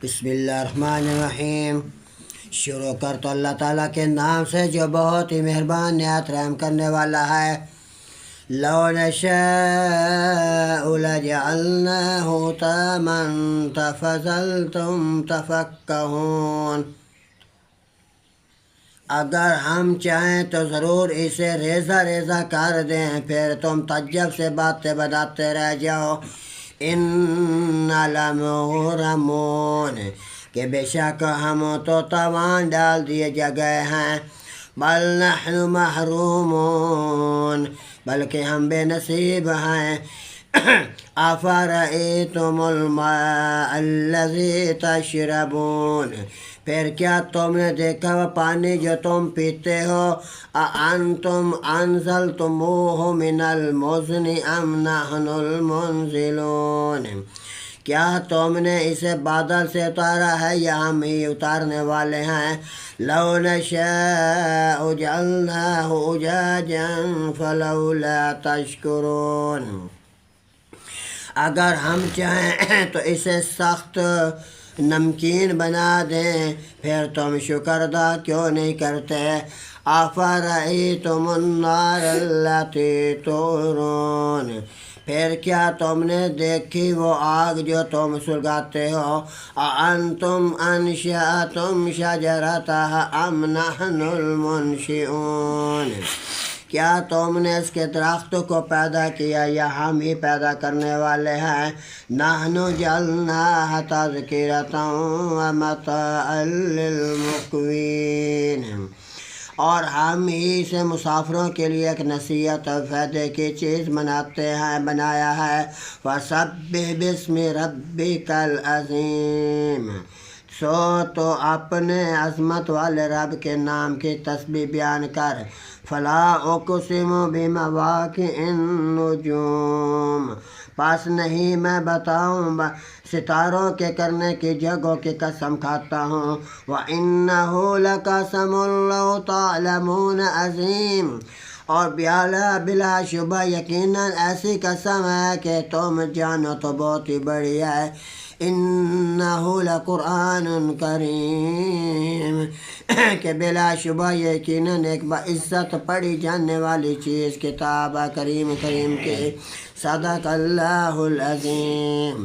بسم اللہ الرحمن الرحیم۔ شروع کر تو اللہ تعالیٰ کے نام سے جو بہت ہی مہربان نہایت رحم کرنے والا ہے۔ لو نشاء لجعلناه تاما فظلتم تفکہون۔ اگر ہم چاہیں تو ضرور اسے ریزہ ریزہ کر دیں، پھر تم تعجب سے باتیں بتاتے رہ جاؤ۔ ان لمغرمون، کہ بے شک ہم تو تاوان ڈال دیے گئے ہیں۔ بل نحن محرومون، بلکہ ہم بے نصیب ہیں۔ افرأیتم الماء الذی تشربون، پھر کیا تم نے دیکھا وہ پانی جو تم پیتے ہو؟ اانتم انزلتموہ من المزن ام نحن المنزلون، کیا تم نے اسے بادل سے اتارا ہے یا ہم ہی اتارنے والے ہیں؟ لو نشاء جعلناہ اجاجا فلولا تشکرون، اگر ہم چاہیں تو اسے سخت نمکین بنا دیں، پھر تم شکر ادا کیوں نہیں کرتے؟ افرأیتم النار التی تورون، پھر کیا تم نے دیکھی وہ آگ جو تم سلگاتے ہو؟ اانتم انشأتم شجرتها ام نحن المنشئون، کیا تم نے اس کے درخت کو پیدا کیا یا ہم ہی پیدا کرنے والے ہیں؟ نحن جعلناها تذکرۃ ومتاعا للمقوین، اور ہم ہی سے مسافروں کے لیے ایک نصیحت اور فائدے کی چیز بنایا ہے۔ فسبح باسم ربک العظیم، سو تو اپنے عظمت والے رب کے نام کی تسبیح بیان کر۔ فلا اقسم بمواقع النجوم، پس نہیں میں بتاؤں ستاروں کے کرنے کی جگہوں کی قسم کھاتا ہوں۔ وَإِنَّهُ لَقَسَمٌ لَوْ تَعْلَمُونَ عظیم، اور بلا شبہ یقیناً ایسی قسم ہے کہ تم جانو تو بہت ہی بڑی ہے۔ اِنَّهُ لَقُرْآنٌ کریم، کہ بلا شبہ یقیناً ایک باعزت پڑھی جانے والی چیز کتاب کریم کی۔ صدق اللہ العظیم۔